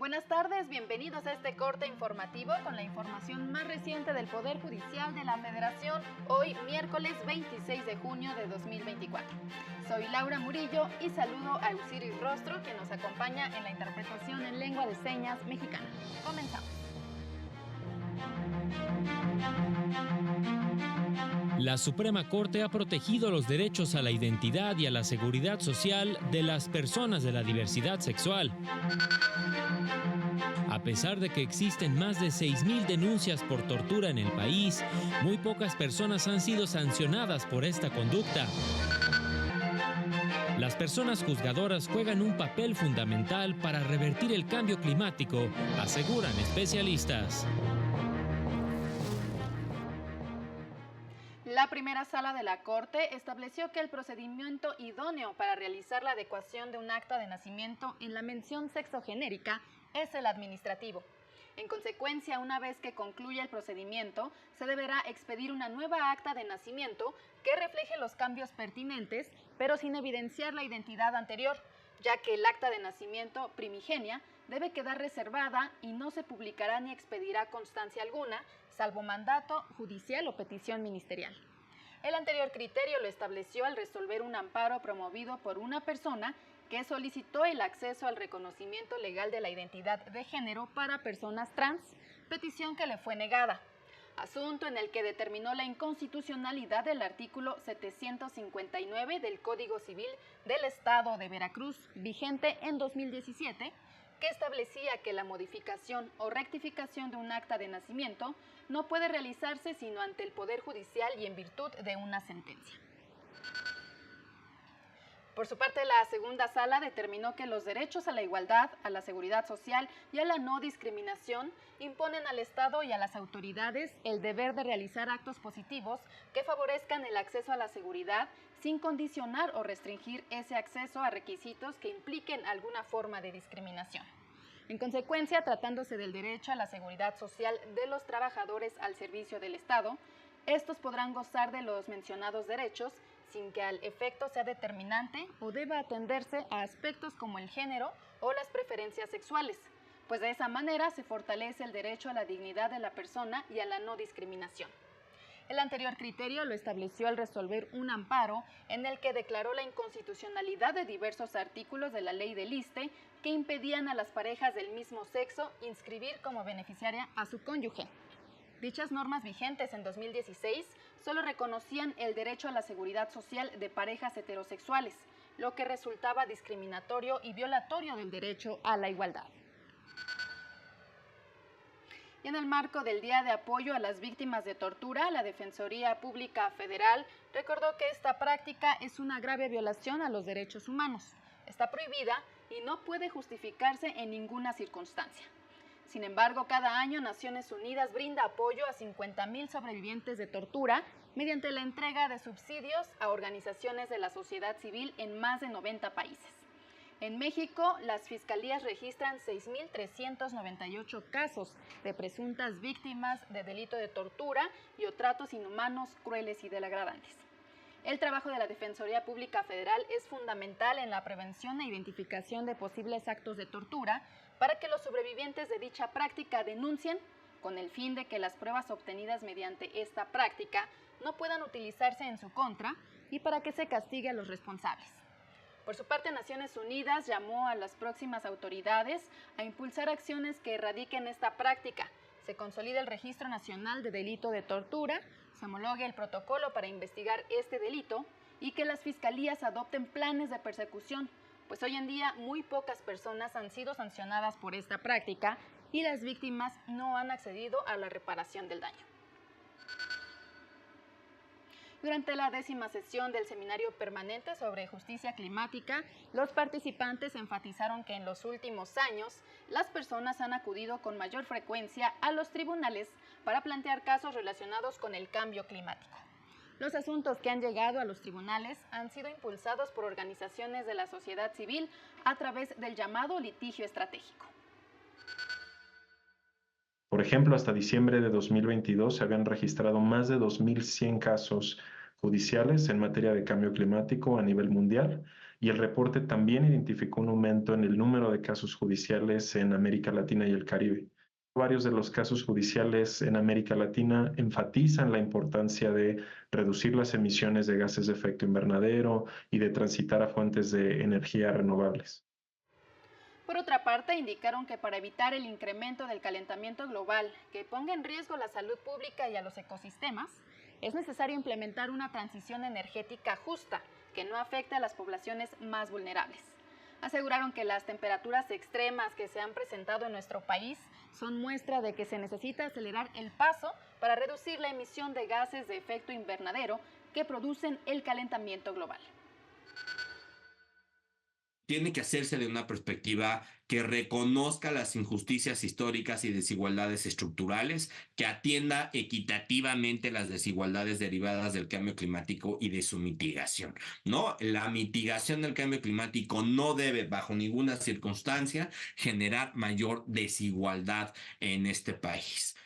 Buenas tardes, bienvenidos a este corte informativo con la información más reciente del Poder Judicial de la Federación, hoy miércoles 26 de junio de 2024. Soy Laura Murillo y saludo a Eusiris Rostro, que nos acompaña en la interpretación en lengua de señas mexicana. Comenzamos. La Suprema Corte ha protegido los derechos a la identidad y a la seguridad social de las personas de la diversidad sexual. A pesar de que existen más de 6,000 denuncias por tortura en el país, muy pocas personas han sido sancionadas por esta conducta. Las personas juzgadoras juegan un papel fundamental para revertir el cambio climático, aseguran especialistas. La primera sala de la Corte estableció que el procedimiento idóneo para realizar la adecuación de un acta de nacimiento en la mención sexogenérica es el administrativo. En consecuencia, una vez que concluya el procedimiento, se deberá expedir una nueva acta de nacimiento que refleje los cambios pertinentes, pero sin evidenciar la identidad anterior, ya que el acta de nacimiento primigenia debe quedar reservada y no se publicará ni expedirá constancia alguna, salvo mandato judicial o petición ministerial. El anterior criterio lo estableció al resolver un amparo promovido por una persona que solicitó el acceso al reconocimiento legal de la identidad de género para personas trans, petición que le fue negada. Asunto en el que determinó la inconstitucionalidad del artículo 759 del Código Civil del Estado de Veracruz, vigente en 2017, que establecía que la modificación o rectificación de un acta de nacimiento no puede realizarse sino ante el Poder Judicial y en virtud de una sentencia. Por su parte, la segunda sala determinó que los derechos a la igualdad, a la seguridad social y a la no discriminación imponen al Estado y a las autoridades el deber de realizar actos positivos que favorezcan el acceso a la seguridad sin condicionar o restringir ese acceso a requisitos que impliquen alguna forma de discriminación. En consecuencia, tratándose del derecho a la seguridad social de los trabajadores al servicio del Estado, estos podrán gozar de los mencionados derechos sin que al efecto sea determinante o deba atenderse a aspectos como el género o las preferencias sexuales, pues de esa manera se fortalece el derecho a la dignidad de la persona y a la no discriminación. El anterior criterio lo estableció al resolver un amparo en el que declaró la inconstitucionalidad de diversos artículos de la ley del ISSSTE que impedían a las parejas del mismo sexo inscribir como beneficiaria a su cónyuge. Dichas normas vigentes en 2016 solo reconocían el derecho a la seguridad social de parejas heterosexuales, lo que resultaba discriminatorio y violatorio del derecho a la igualdad. Y en el marco del Día de Apoyo a las Víctimas de Tortura, la Defensoría Pública Federal recordó que esta práctica es una grave violación a los derechos humanos. Está prohibida y no puede justificarse en ninguna circunstancia. Sin embargo, cada año Naciones Unidas brinda apoyo a 50,000 sobrevivientes de tortura mediante la entrega de subsidios a organizaciones de la sociedad civil en más de 90 países. En México, las fiscalías registran 6,398 casos de presuntas víctimas de delito de tortura y o tratos inhumanos, crueles y degradantes. El trabajo de la Defensoría Pública Federal es fundamental en la prevención e identificación de posibles actos de tortura para que los sobrevivientes de dicha práctica denuncien, con el fin de que las pruebas obtenidas mediante esta práctica no puedan utilizarse en su contra y para que se castigue a los responsables. Por su parte, Naciones Unidas llamó a las próximas autoridades a impulsar acciones que erradiquen esta práctica, se consolide el Registro Nacional de Delito de Tortura, se homologue el protocolo para investigar este delito y que las fiscalías adopten planes de persecución, pues hoy en día muy pocas personas han sido sancionadas por esta práctica y las víctimas no han accedido a la reparación del daño. Durante la 10ª sesión del Seminario Permanente sobre Justicia Climática, los participantes enfatizaron que en los últimos años las personas han acudido con mayor frecuencia a los tribunales para plantear casos relacionados con el cambio climático. Los asuntos que han llegado a los tribunales han sido impulsados por organizaciones de la sociedad civil a través del llamado litigio estratégico. Por ejemplo, hasta diciembre de 2022 se habían registrado más de 2,100 casos judiciales en materia de cambio climático a nivel mundial y el reporte también identificó un aumento en el número de casos judiciales en América Latina y el Caribe. Varios de los casos judiciales en América Latina enfatizan la importancia de reducir las emisiones de gases de efecto invernadero y de transitar a fuentes de energía renovables. Por otra parte, indicaron que para evitar el incremento del calentamiento global que ponga en riesgo la salud pública y a los ecosistemas, es necesario implementar una transición energética justa que no afecte a las poblaciones más vulnerables. Aseguraron que las temperaturas extremas que se han presentado en nuestro país son muestra de que se necesita acelerar el paso para reducir la emisión de gases de efecto invernadero que producen el calentamiento global. Tiene que hacerse de una perspectiva que reconozca las injusticias históricas y desigualdades estructurales, que atienda equitativamente las desigualdades derivadas del cambio climático y de su mitigación, ¿no? La mitigación del cambio climático no debe, bajo ninguna circunstancia, generar mayor desigualdad en este país.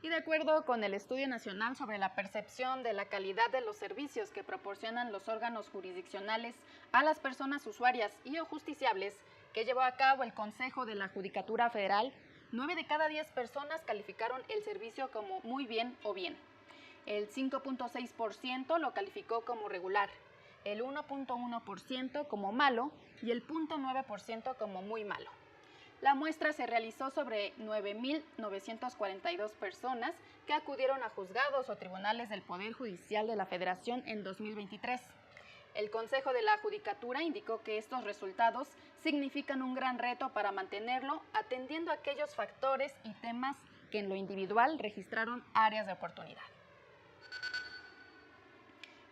Y de acuerdo con el Estudio Nacional sobre la Percepción de la Calidad de los Servicios que proporcionan los órganos jurisdiccionales a las personas usuarias y o justiciables que llevó a cabo el Consejo de la Judicatura Federal, 9 de cada 10 personas calificaron el servicio como muy bien o bien. El 5.6% lo calificó como regular, el 1.1% como malo y el 0.9% como muy malo. La muestra se realizó sobre 9.942 personas que acudieron a juzgados o tribunales del Poder Judicial de la Federación en 2023. El Consejo de la Judicatura indicó que estos resultados significan un gran reto para mantenerlo, atendiendo a aquellos factores y temas que en lo individual registraron áreas de oportunidad.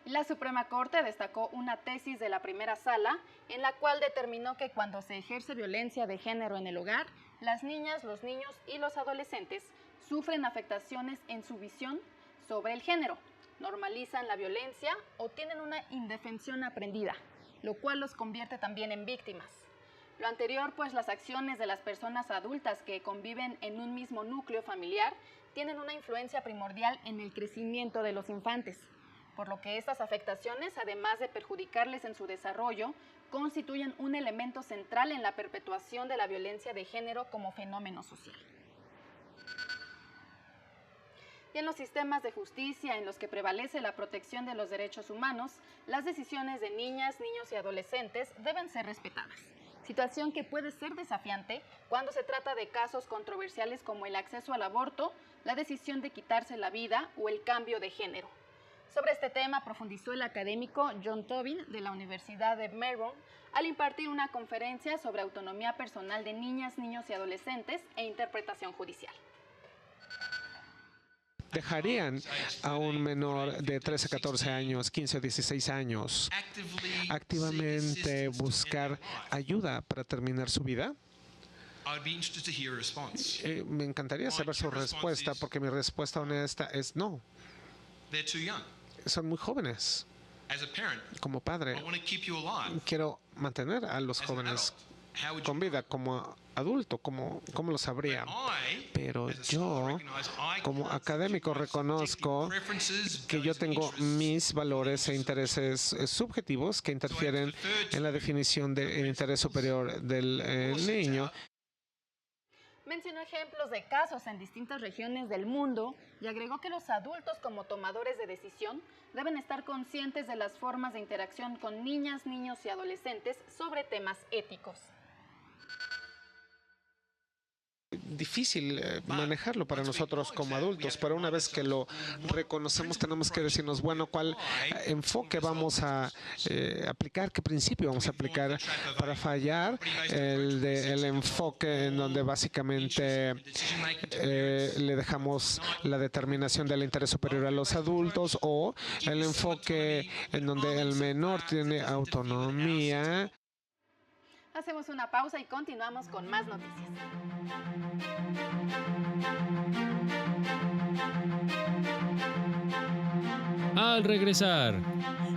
La Suprema Corte destacó una tesis de la primera sala en la cual determinó que cuando se ejerce violencia de género en el hogar, las niñas, los niños y los adolescentes sufren afectaciones en su visión sobre el género, normalizan la violencia o tienen una indefensión aprendida, lo cual los convierte también en víctimas. Lo anterior, pues las acciones de las personas adultas que conviven en un mismo núcleo familiar tienen una influencia primordial en el crecimiento de los infantes, por lo que estas afectaciones, además de perjudicarles en su desarrollo, constituyen un elemento central en la perpetuación de la violencia de género como fenómeno social. Y en los sistemas de justicia en los que prevalece la protección de los derechos humanos, las decisiones de niñas, niños y adolescentes deben ser respetadas, situación que puede ser desafiante cuando se trata de casos controversiales como el acceso al aborto, la decisión de quitarse la vida o el cambio de género. Sobre este tema profundizó el académico John Tobin de la Universidad de Melbourne al impartir una conferencia sobre autonomía personal de niñas, niños y adolescentes e interpretación judicial. Dejarían a un menor de 13 a 14 años, 15 o 16 años, activamente buscar ayuda para terminar su vida? Me encantaría saber su respuesta, porque mi respuesta honesta es no. Son muy jóvenes. Como padre, quiero mantener a los jóvenes con vida. Como adulto, ¿cómo lo sabría? Pero yo, como académico, reconozco que yo tengo mis valores e intereses subjetivos que interfieren en la definición del interés superior del niño. Mencionó ejemplos de casos en distintas regiones del mundo y agregó que los adultos como tomadores de decisión deben estar conscientes de las formas de interacción con niñas, niños y adolescentes sobre temas éticos. Difícil manejarlo para nosotros como adultos, pero una vez que lo reconocemos tenemos que decirnos, bueno, ¿cuál enfoque vamos a aplicar? ¿Qué principio vamos a aplicar para fallar? El enfoque en donde básicamente le dejamos la determinación del interés superior a los adultos, o el enfoque en donde el menor tiene autonomía. Hacemos una pausa y continuamos con más noticias. Al regresar,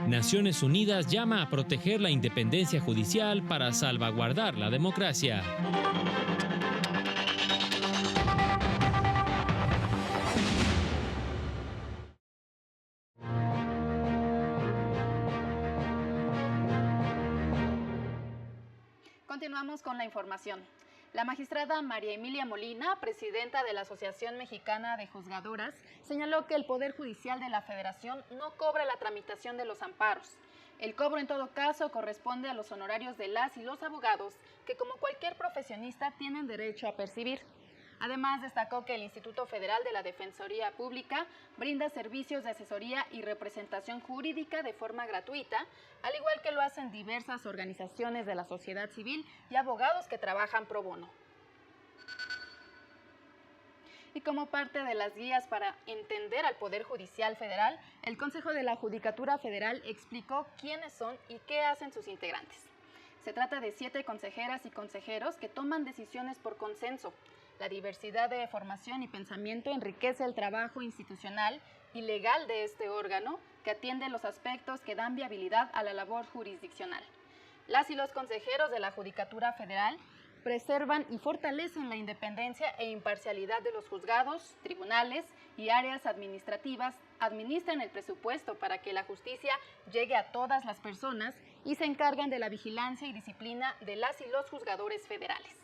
Naciones Unidas llama a proteger la independencia judicial para salvaguardar la democracia. Continuamos con la información. La magistrada María Emilia Molina, presidenta de la Asociación Mexicana de Juzgadoras, señaló que el Poder Judicial de la Federación no cobra la tramitación de los amparos. El cobro, en todo caso, corresponde a los honorarios de las y los abogados, que como cualquier profesionista tienen derecho a percibir. Además, destacó que el Instituto Federal de la Defensoría Pública brinda servicios de asesoría y representación jurídica de forma gratuita, al igual que lo hacen diversas organizaciones de la sociedad civil y abogados que trabajan pro bono. Y como parte de las guías para entender al Poder Judicial Federal, el Consejo de la Judicatura Federal explicó quiénes son y qué hacen sus integrantes. Se trata de 7 consejeras y consejeros que toman decisiones por consenso. La diversidad de formación y pensamiento enriquece el trabajo institucional y legal de este órgano, que atiende los aspectos que dan viabilidad a la labor jurisdiccional. Las y los consejeros de la Judicatura Federal preservan y fortalecen la independencia e imparcialidad de los juzgados, tribunales y áreas administrativas, administran el presupuesto para que la justicia llegue a todas las personas y se encargan de la vigilancia y disciplina de las y los juzgadores federales.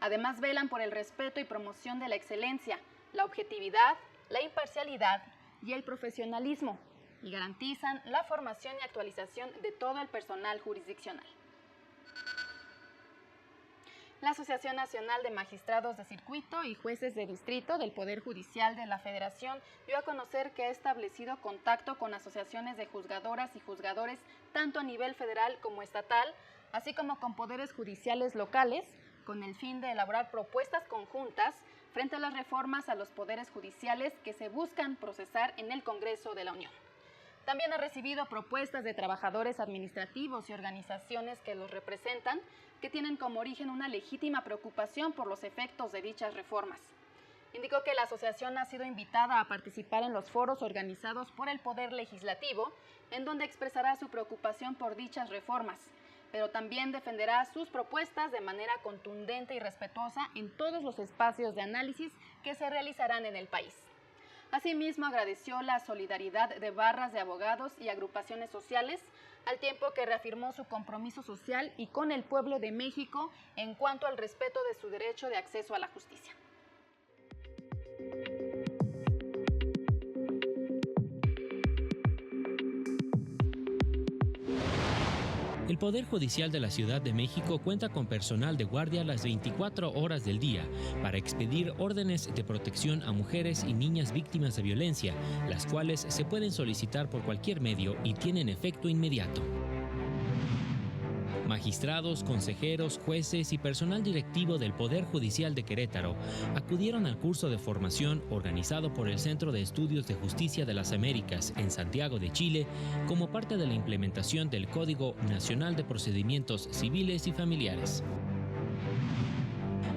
Además, velan por el respeto y promoción de la excelencia, la objetividad, la imparcialidad y el profesionalismo, y garantizan la formación y actualización de todo el personal jurisdiccional. La Asociación Nacional de Magistrados de Circuito y Jueces de Distrito del Poder Judicial de la Federación dio a conocer que ha establecido contacto con asociaciones de juzgadoras y juzgadores tanto a nivel federal como estatal, así como con poderes judiciales locales, con el fin de elaborar propuestas conjuntas frente a las reformas a los poderes judiciales que se buscan procesar en el Congreso de la Unión. También ha recibido propuestas de trabajadores administrativos y organizaciones que los representan, que tienen como origen una legítima preocupación por los efectos de dichas reformas. Indicó que la asociación ha sido invitada a participar en los foros organizados por el Poder Legislativo, en donde expresará su preocupación por dichas reformas, pero también defenderá sus propuestas de manera contundente y respetuosa en todos los espacios de análisis que se realizarán en el país. Asimismo, agradeció la solidaridad de barras de abogados y agrupaciones sociales, al tiempo que reafirmó su compromiso social y con el pueblo de México en cuanto al respeto de su derecho de acceso a la justicia. El Poder Judicial de la Ciudad de México cuenta con personal de guardia las 24 horas del día para expedir órdenes de protección a mujeres y niñas víctimas de violencia, las cuales se pueden solicitar por cualquier medio y tienen efecto inmediato. Magistrados, consejeros, jueces y personal directivo del Poder Judicial de Querétaro acudieron al curso de formación organizado por el Centro de Estudios de Justicia de las Américas en Santiago de Chile como parte de la implementación del Código Nacional de Procedimientos Civiles y Familiares.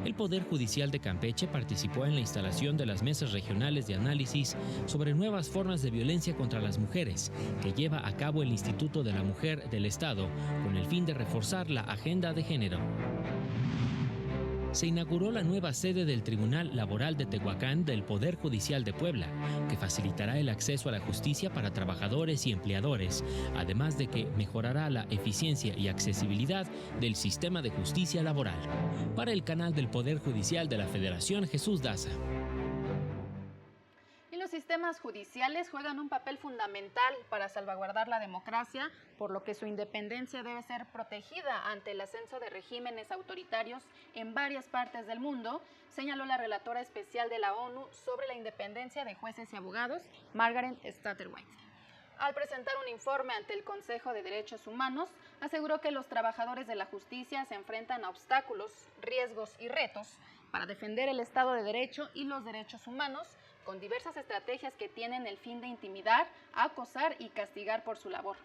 El Poder Judicial de Campeche participó en la instalación de las mesas regionales de análisis sobre nuevas formas de violencia contra las mujeres, que lleva a cabo el Instituto de la Mujer del Estado, con el fin de reforzar la agenda de género. Se inauguró la nueva sede del Tribunal Laboral de Tehuacán del Poder Judicial de Puebla, que facilitará el acceso a la justicia para trabajadores y empleadores, además de que mejorará la eficiencia y accesibilidad del sistema de justicia laboral. Para el canal del Poder Judicial de la Federación, Jesús Daza. Los sistemas judiciales juegan un papel fundamental para salvaguardar la democracia, por lo que su independencia debe ser protegida ante el ascenso de regímenes autoritarios en varias partes del mundo, señaló la relatora especial de la ONU sobre la independencia de jueces y abogados, Margaret Satterwhite. Al presentar un informe ante el Consejo de Derechos Humanos, aseguró que los trabajadores de la justicia se enfrentan a obstáculos, riesgos y retos para defender el Estado de Derecho y los derechos humanos, con diversas estrategias que tienen el fin de intimidar, acosar y castigar por su labor.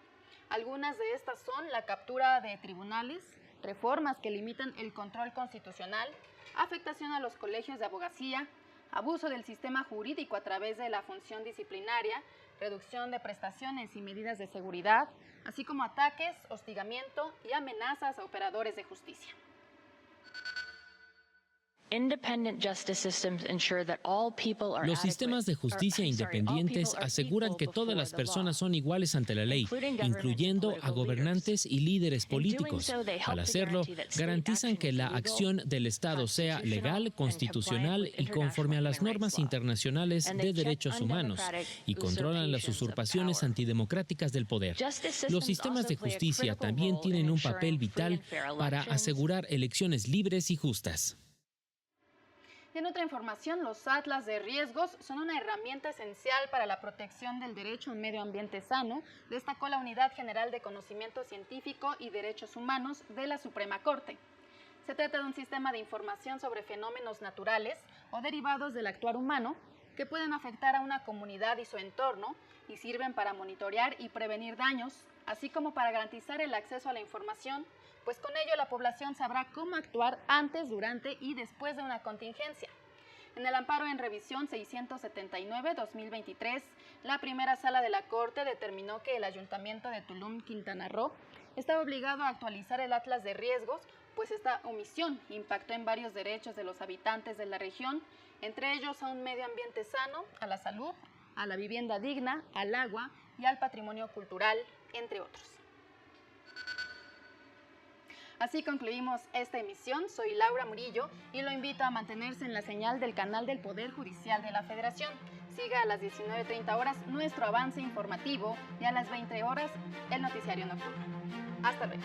Algunas de estas son la captura de tribunales, reformas que limitan el control constitucional, afectación a los colegios de abogacía, abuso del sistema jurídico a través de la función disciplinaria, reducción de prestaciones y medidas de seguridad, así como ataques, hostigamiento y amenazas a operadores de justicia. Los sistemas de justicia independientes aseguran que todas las personas son iguales ante la ley, incluyendo a gobernantes y líderes políticos. Al hacerlo, garantizan que la acción del Estado sea legal, constitucional y conforme a las normas internacionales de derechos humanos, y controlan las usurpaciones antidemocráticas del poder. Los sistemas de justicia también tienen un papel vital para asegurar elecciones libres y justas. En otra información, los atlas de riesgos son una herramienta esencial para la protección del derecho a un medio ambiente sano, destacó la Unidad General de Conocimiento Científico y Derechos Humanos de la Suprema Corte. Se trata de un sistema de información sobre fenómenos naturales o derivados del actuar humano que pueden afectar a una comunidad y su entorno y sirven para monitorear y prevenir daños, así como para garantizar el acceso a la información, pues con ello la población sabrá cómo actuar antes, durante y después de una contingencia. En el amparo en revisión 679-2023, la primera sala de la Corte determinó que el Ayuntamiento de Tulum, Quintana Roo, estaba obligado a actualizar el Atlas de Riesgos, pues esta omisión impactó en varios derechos de los habitantes de la región, entre ellos a un medio ambiente sano, a la salud, a la vivienda digna, al agua y al patrimonio cultural, entre otros. Así concluimos esta emisión. Soy Laura Murillo y lo invito a mantenerse en la señal del canal del Poder Judicial de la Federación. Siga a las 19:30 horas nuestro avance informativo y a las 20 horas el noticiario nocturno. Hasta luego.